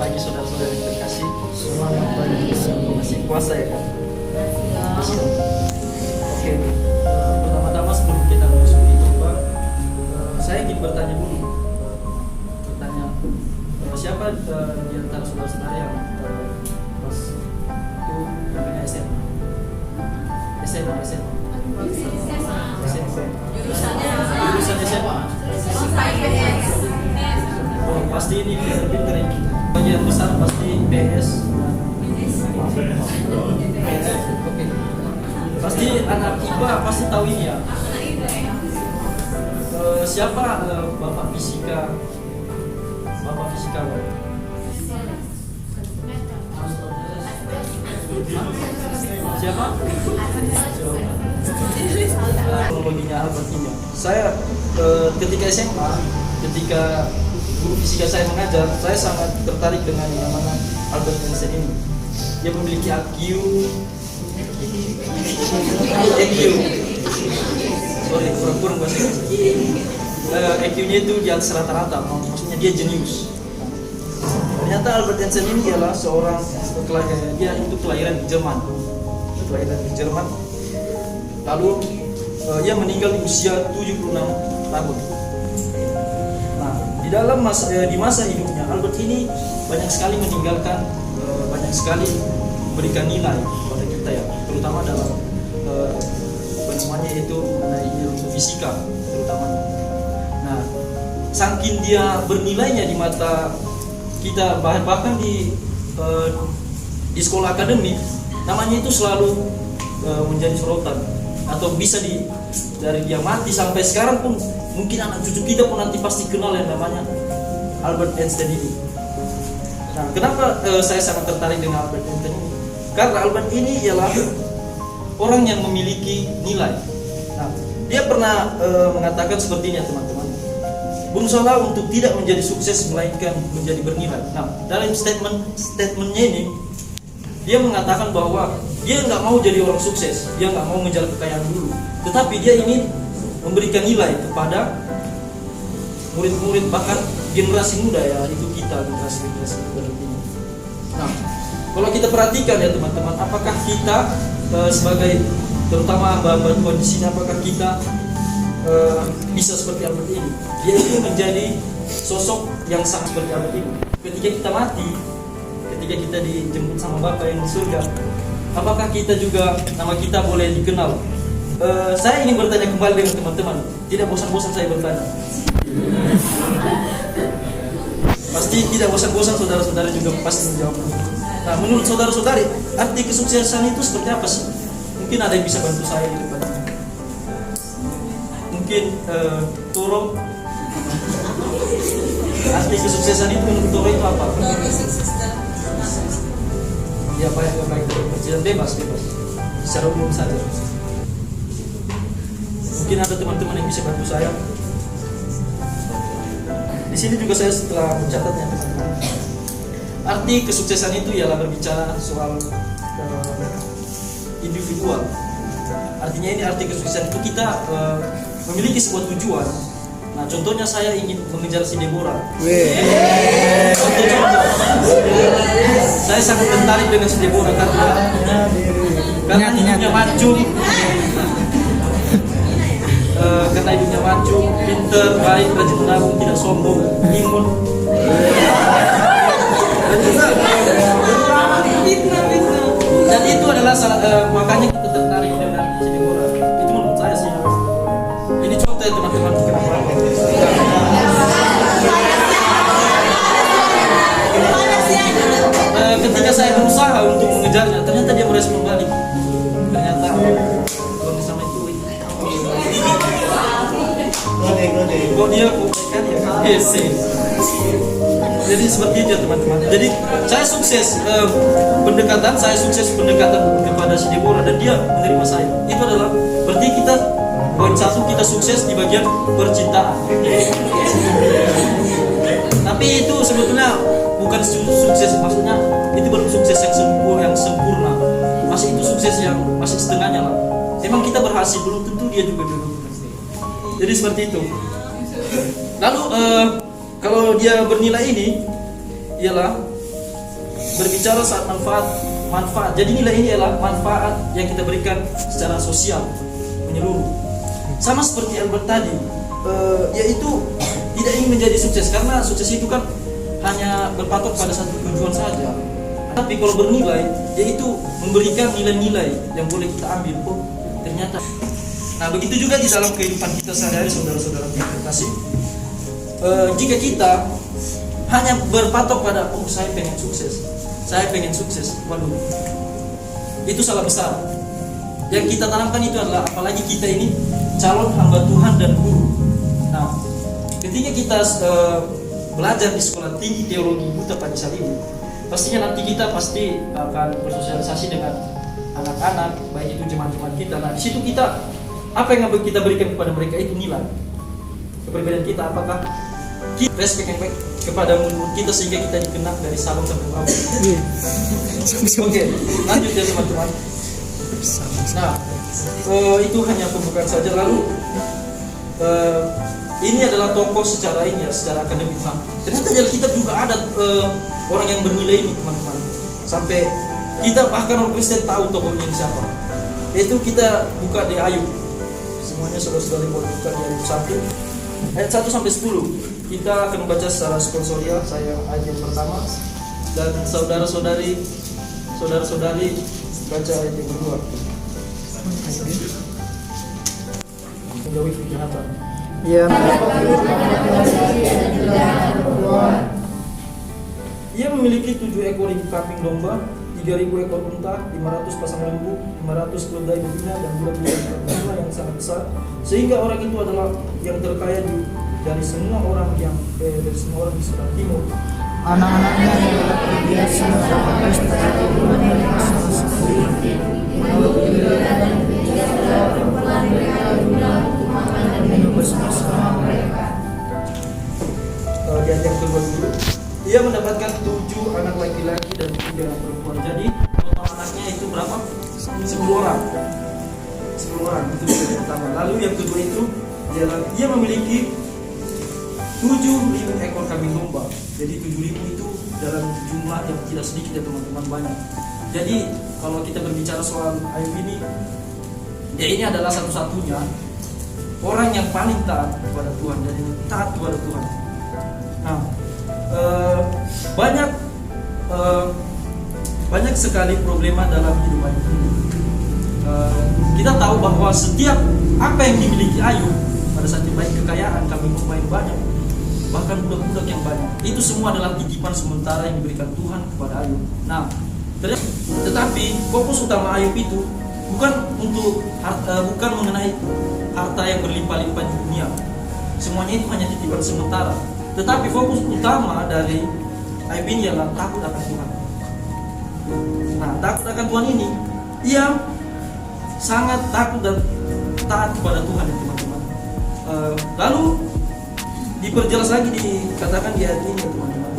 pagi saudara-saudari terkasih. Selamat pagi. Masih puasa ya kan? Masih. Oke. Pertama-tama sebelum kita masuk itu Pak, saya ingin bertanya dulu. Siapa di antara saudara-saudara yang pas itu namanya SMA? Jurusan SMA. Oh, pasti ini pinter-pinter ini. Bagian besar pasti PS. Oke. Pasti anak IPA pasti tahu ini ya. Siapa Bapak Fisika? Bapak fisikawan. Siapa? Teknologinya Albert ini. Saya ketika SMA, ketika guru fisika saya mengajar, saya sangat tertarik dengan yang namanya Albert Einstein ini. Dia memiliki IQ. Sorry, kurang bahasa Inggris. IQ-nya itu di atas rata-rata, maksudnya dia jenius. Ternyata Albert Einstein ini adalah seorang dia itu kelahiran di Jerman. Lalu ia meninggal di usia 76 tahun. Nah, di masa hidupnya Albert ini banyak sekali meninggalkan, banyak sekali memberikan nilai kepada kita ya, terutama dalam penemuannya itu mengenai ilmu fisika terutama. Nah, saking dia bernilainya di mata kita, bahkan di sekolah akademik, namanya itu selalu menjadi sorotan, atau bisa dari dia mati sampai sekarang pun mungkin anak cucu kita pun nanti pasti kenal yang namanya Albert Einstein ini. Nah, kenapa saya sangat tertarik dengan Albert Einstein ini? Karena Albert ini ialah orang yang memiliki nilai. Nah, dia pernah mengatakan seperti ini ya teman-teman. Berusaha untuk tidak menjadi sukses melainkan menjadi bernilai. Nah, dalam statementnya ini dia mengatakan bahwa dia nggak mau jadi orang sukses, dia nggak mau mengejar kekayaan dulu, tetapi dia ingin memberikan nilai kepada murid-murid bahkan generasi muda ya, itu kita generasi muda ini. Nah, kalau kita perhatikan ya teman-teman, apakah kita sebagai terutama hamba-hamba Tuhan di sini, apakah kita bisa seperti Albert ini? Dia itu menjadi sosok yang sangat seperti Albert ini. Ketika kita mati, ketika kita dijemput sama Bapa yang di surga, apakah kita juga nama kita boleh dikenal? Saya ingin bertanya kembali dengan teman-teman. Tidak bosan-bosan saya bertanya. Pasti tidak bosan-bosan saudara-saudara juga pasti menjawab. Nah, menurut saudara-saudari, arti kesuksesan itu seperti apa sih? Mungkin ada yang bisa bantu saya di depan. Mungkin Toro, arti kesuksesan itu menurut Toro itu apa? Ya baik, bebas secara umum saja. Mungkin ada teman-teman yang bisa bantu saya. Di sini juga saya setelah mencatatnya teman-teman. Arti kesuksesan itu ialah berbicara soal individual. Artinya ini arti kesuksesan itu kita memiliki sebuah tujuan. Nah, contohnya saya ingin mengejar si Deborah. Contoh. Saya sangat tertarik dengan si Deborah karena hidupnya mancung. Karena hidupnya mancung, pinter, baik, rajin menabung, tidak sombong, imun. Dan itu adalah makanya kita tertarik dengan si Deborah. Itu menurut saya sih. Ini contoh ya teman-teman. Ketika saya berusaha untuk mengejarnya, ternyata dia merespon balik. Ternyata kalau sama itu, kok dia kan ya? Jadi seperti itu teman-teman. Jadi saya sukses pendekatan kepada si Deborah dan dia menerima saya. Itu adalah berarti kita poin satu, kita sukses di bagian percintaan. Tapi itu sebetulnya bukan sukses, maksudnya itu belum sukses yang sempurna. Masih itu sukses yang masih setengahnya lah. Emang kita berhasil, belum tentu dia juga dulu. Jadi seperti itu. Lalu kalau dia bernilai ini ialah berbicara saat manfaat. Jadi nilai ini adalah manfaat yang kita berikan secara sosial menyeluruh. Sama seperti Albert tadi, yaitu tidak ingin menjadi sukses, karena sukses itu kan hanya berpatok pada satu tujuan saja. Tapi kalau bernilai, yaitu memberikan nilai-nilai yang boleh kita ambil. Oh, ternyata. Nah, begitu juga di dalam kehidupan kita sehari-hari, saudara-saudara yang terkasih. Jika kita hanya berpatok pada saya pengen sukses, waduh, itu salah besar. Yang kita tanamkan itu adalah, apalagi kita ini calon hamba Tuhan dan guru. Nah, ketika kita belajar di sekolah tinggi teologi Buta Pancasila ini, pastinya nanti kita pasti akan bersosialisasi dengan anak-anak, baik itu jemaat-jemaat kita. Nah, di situ kita, apa yang kita berikan kepada mereka itu nilai. Kepribadian kita, apakah kita respect yang baik kepada mulut kita sehingga kita dikenal dari Sabang sampai Merauke. Oke, lanjut ya teman-teman. Nah, itu hanya pembukaan saja. Lalu ini adalah tokoh secara ini ya, secara akademik. Nah, ternyata dalam kitab juga ada orang yang bernilai ini teman-teman. Sampai kita bahkan orang Kristen tahu tokohnya siapa. Itu kita buka di Ayub. Semuanya saudara-saudari boleh buka di Ayub 1 ayat 1 sampai 10. Kita akan membaca secara sponsorial. Saya ayat yang pertama dan saudara-saudari baca ayat yang kedua. Menjauhi kejahatan. Ya. Ia memiliki 7 ekor kambing domba, 3.000 ekor unta, 500 pasang lembu, 500 keledai betina dan budak-budak yang sangat besar, sehingga orang itu adalah yang terkaya dari semua orang di sebelah timur. Anak-anaknya adalah terbiasa berpakaian seperti bulan yang sangat sedikit. Bersama-sama mereka. Di ayat yang kedua dulu, ia mendapatkan 7 anak laki-laki dan 3 anak perempuan. Jadi total anaknya itu berapa? 10 orang. 10 orang itu yang pertama. Lalu yang kedua itu dia memiliki 7.000 ekor kambing domba. Jadi 7.000 itu dalam jumlah yang tidak sedikit ya teman-teman, banyak. Jadi kalau kita berbicara soal Ayub ini, dia ini adalah satu-satunya orang yang paling taat kepada Tuhan dan taat kepada Tuhan. Nah, banyak sekali problema dalam hidup Ayub ini. Kita tahu bahwa setiap apa yang dimiliki Ayub pada saat itu, baik kekayaan, kambing domba yang banyak, bahkan budak-budak yang banyak, itu semua adalah titipan sementara yang diberikan Tuhan kepada Ayub. Nah, tetapi fokus utama Ayub itu bukan mengenai harta yang berlimpah-limpah di dunia. Semuanya itu hanya titipan sementara. Tetapi fokus utama dari Ayub ini adalah takut akan Tuhan. Nah, takut akan Tuhan ini, ia sangat takut dan taat kepada Tuhan ya teman-teman. Lalu diperjelas lagi, dikatakan di ayat ini ya teman-teman.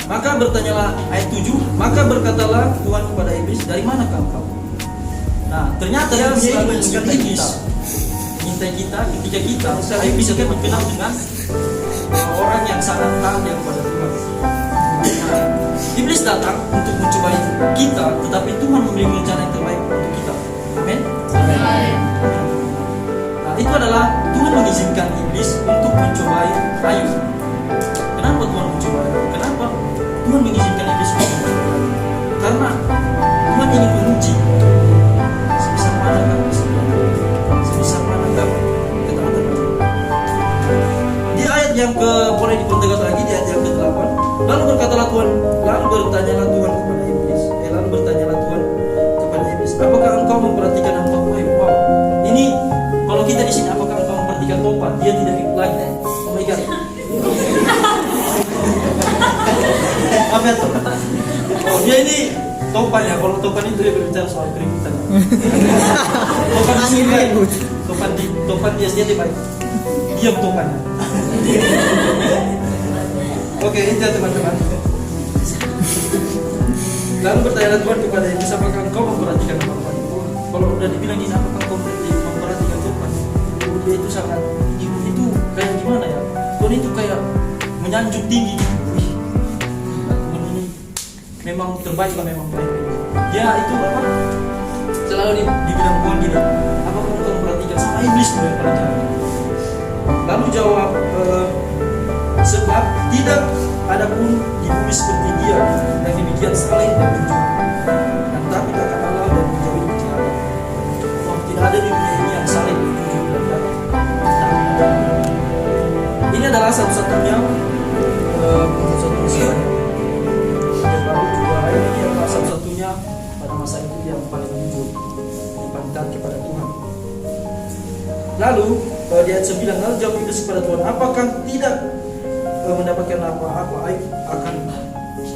Maka bertanyalah, ayat 7, maka berkatalah Tuhan kepada iblis, dari manakah engkau? Nah, ternyata dia selalu mengintai kita ketika kita iblis akan dikenal dengan orang yang sangat taat kepada Tuhan. Nah, iblis datang untuk mencobai kita, tetapi Tuhan memiliki rencana yang terbaik untuk kita. Amin. Nah, itu adalah Tuhan mengizinkan iblis untuk mencobai Ayub. Kenapa Tuhan mencobai? Kenapa Tuhan mengizinkan iblis untuk mencobai Ayub? Karena Tuhan ingin menguji sebesar mana kamu sebesar mana kamu ketaatan. Di ayat yang boleh dipertegas lagi, di ayat yang ke-8, lalu bertanyalah Tuhan kepada iblis, apakah engkau memperhatikan hamba-Ku Ayub? Wow, ini kalau kita di sini, apakah engkau memperhatikan topan? Dia tidak lagi. Oh my God. Apa itu? Oh, dia ini topan ya. Kalau topan itu dia berbicara soal keributan. Topan di sini baik. Topan dia baik. Diam topan. Oke, itu ya teman-teman. Lalu bertanya Tuhan kepada iblis, apakah engkau memperhatikan apa? Kalau udah dibilang ini, apakah engkau memperhatikan topan? Dia itu sangat, itu kayak gimana ya? Tuhan itu kayak menyanjung tinggi. Wih, Tuhan ini memang terbaik lah, memang baik. Dia itu apa? Selalu dibilang Tuhan gini, apa kamu perhatikan sama iblis tuh yang paling jahat. Lalu jawab, sebab tidak ada pun di bumi seperti dia yang demikian saleh dan jujur, yang takut akan Allah dan menjauhi kejahatan. Wah, tidak ada di dunia ini yang saleh dan jujur dan takut. Ini adalah satu-satunya satu-satunya yang baru juga ini adalah satu-satunya pada masa itu yang paling jujur dibandingkan kepada Tuhan. Lalu di ayat 9, lalu jawab iblis kepada Tuhan, apakah tidak mendapatkan apa-apa Ayub akan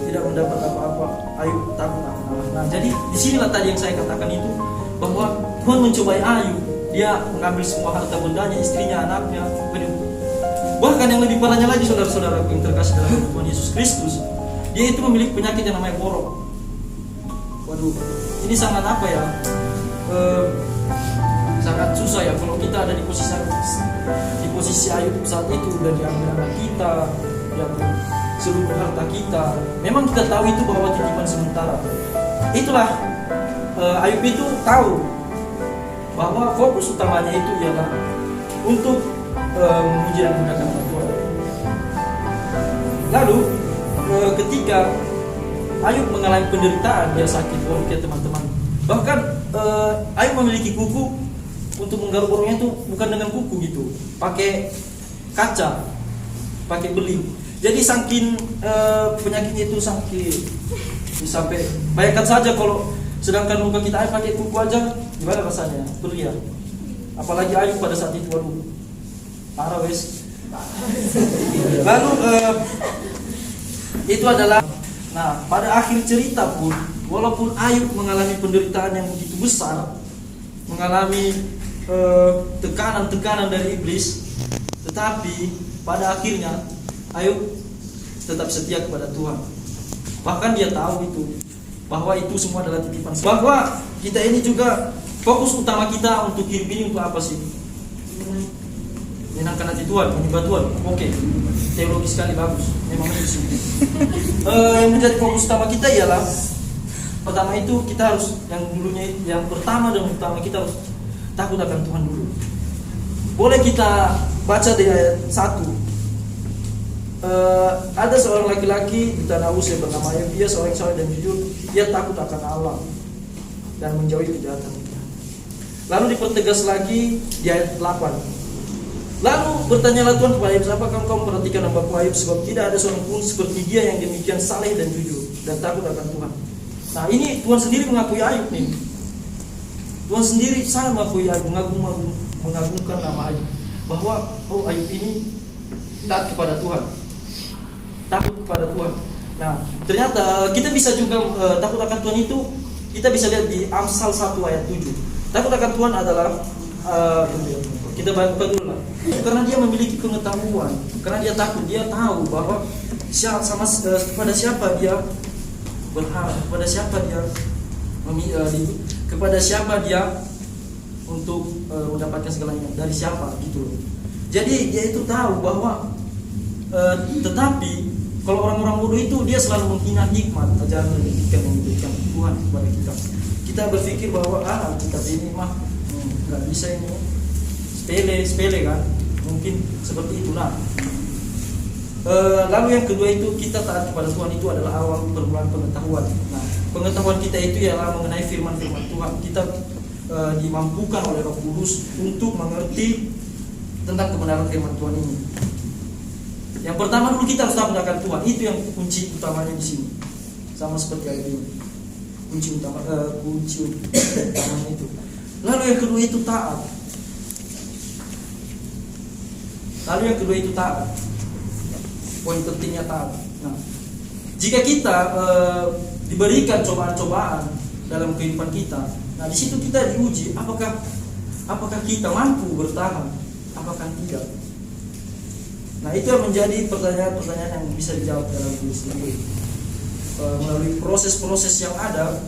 tidak mendapat apa-apa Ayub takut akan Allah. Nah, jadi disinilah tadi yang saya katakan itu, bahwa Tuhan mencobai Ayub. Dia mengambil semua harta bendanya, istrinya, anaknya, bahkan yang lebih parahnya lagi, saudara-saudara yang terkasih dalam Tuhan Yesus Kristus, dia itu memiliki penyakit yang namanya borok. Waduh, ini sangat apa ya, sangat susah ya kalau kita ada di posisi Ayub saat itu, dan diambil anak kita, diambil seluruh harta kita. Memang kita tahu itu bahwa titipan sementara. Itulah Ayub itu tahu bahwa fokus utamanya itu ialah untuk memuji dan menggunakan Tuhan. Lalu ketika Ayub mengalami penderitaan, dia sakit borok ya teman-teman. Bahkan Ayub memiliki kuku untuk menggaruk boroknya itu bukan dengan kuku gitu, pakai kaca, pakai beling. Jadi saking penyakitnya itu sakit, sampai bayangkan saja kalau sedangkan luka kita Ayub pakai kuku aja, gimana rasanya? Perih ya. Apalagi Ayub pada saat itu, waduh, parah wes. Lalu itu adalah, nah pada akhir cerita pun, walaupun Ayub mengalami penderitaan yang begitu besar, mengalami tekanan-tekanan dari iblis, tetapi pada akhirnya Ayub tetap setia kepada Tuhan. Bahkan dia tahu itu, bahwa itu semua adalah titipan. Bahwa kita ini juga fokus utama kita untuk hidup ini untuk apa sih? Menyenangkan hati Tuhan, menyembah Tuhan. Oke, teologi sekali, bagus. Memang itu. Yang menjadi fokus utama kita ialah, pertama itu kita harus, yang pertama dan utama kita harus takut akan Tuhan dulu. Boleh kita baca di ayat 1. Ada seorang laki-laki di tanah Uz yang bernama Ayub. Dia seorang saleh dan jujur. Dia takut akan Allah dan menjauhi kejahatan. Lalu dipertegas lagi di ayat 8. Lalu bertanyalah Tuhan kepada Ayub, apakah kamu perhatikan hambaku Ayub, sebab tidak ada seorang pun seperti dia yang demikian saleh dan jujur dan takut akan Tuhan. Nah, ini Tuhan sendiri mengakui Ayub nih. Tuhan sendiri sangat mengakui Ayub, mengagungkan nama Ayub, bahwa Ayub ini taat kepada Tuhan, takut kepada Tuhan. Nah, ternyata kita bisa juga takut akan Tuhan itu, kita bisa lihat di Amsal 1 ayat 7. Takut akan Tuhan adalah kita baca dulu lah. Karena dia memiliki pengetahuan, karena dia takut, dia tahu bahwa kepada siapa dia berharap, kepada siapa dia kepada siapa dia untuk mendapatkan segalanya, dari siapa gitu. Jadi dia itu tahu bahwa tetapi kalau orang-orang bodoh itu dia selalu menghina hikmat ajaran pendidikan yang diberikan Tuhan kepada kita. Kita berpikir bahwa kitab ini mah nggak bisa, ini sepele kan, mungkin seperti itu. Nah, lalu yang kedua itu kita taat kepada Tuhan, itu adalah awal permulaan pengetahuan. Nah, pengetahuan kita itu ialah mengenai firman-firman Tuhan. Kita dimampukan oleh Roh Kudus untuk mengerti tentang kebenaran firman Tuhan ini. Yang pertama dulu kita harus takut akan Tuhan, itu yang kunci utamanya di sini. Sama seperti ayat ini, kunci utamanya itu. Lalu yang kedua itu taat. Poin pentingnya taat. Nah, jika kita diberikan cobaan-cobaan dalam kehidupan kita, nah di situ kita diuji apakah kita mampu bertahan, apakah tidak. Nah, itu yang menjadi pertanyaan-pertanyaan yang bisa dijawab dalam diri sendiri. Melalui proses-proses yang ada,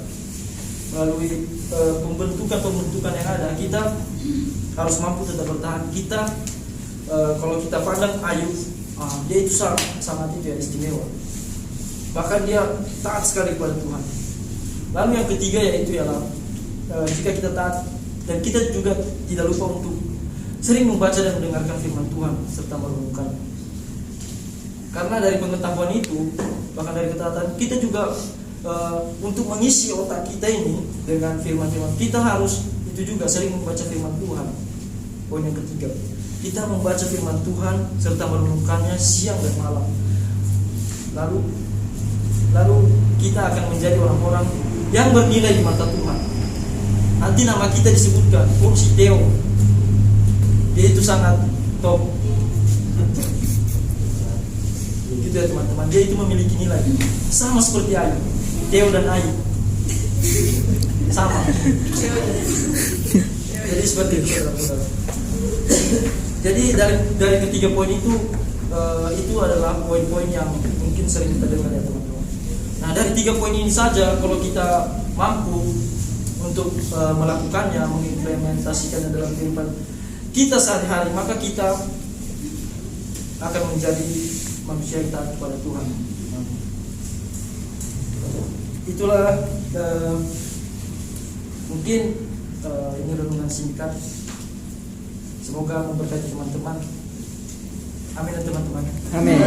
melalui pembentukan yang ada, kita harus mampu tetap bertahan. Kita kalau kita pandang Ayub, dia itu sangat itu ya, istimewa. bahkan dia taat sekali kepada Tuhan. Lalu yang ketiga yaitu ialah jika kita taat dan kita juga tidak lupa untuk sering membaca dan mendengarkan firman Tuhan serta merenungkan. Karena dari pengetahuan itu, bahkan dari ketaatan, kita juga untuk mengisi otak kita ini dengan firman-firman, kita harus itu juga sering membaca firman Tuhan. Poin yang ketiga, kita membaca firman Tuhan serta merenungkannya siang dan malam. Lalu kita akan menjadi orang-orang yang bernilai di mata Tuhan. Nanti nama kita disebutkan, oh si Theo, dia itu sangat top. Gitu ya teman-teman, dia itu memiliki nilai sama seperti Ayu, Theo dan Ayu sama. Jadi seperti itu saudara-saudara. Jadi dari ketiga poin itu adalah poin-poin yang mungkin sering kita dengar ya teman-teman. Nah dari 3 poin ini saja, kalau kita mampu untuk melakukannya, mengimplementasikannya dalam kehidupan kita sehari-hari, maka kita akan menjadi manusia yang taat kepada Tuhan. Itulah mungkin ini renungan singkat. Semoga memberkati teman-teman. Amin teman-teman. Amin.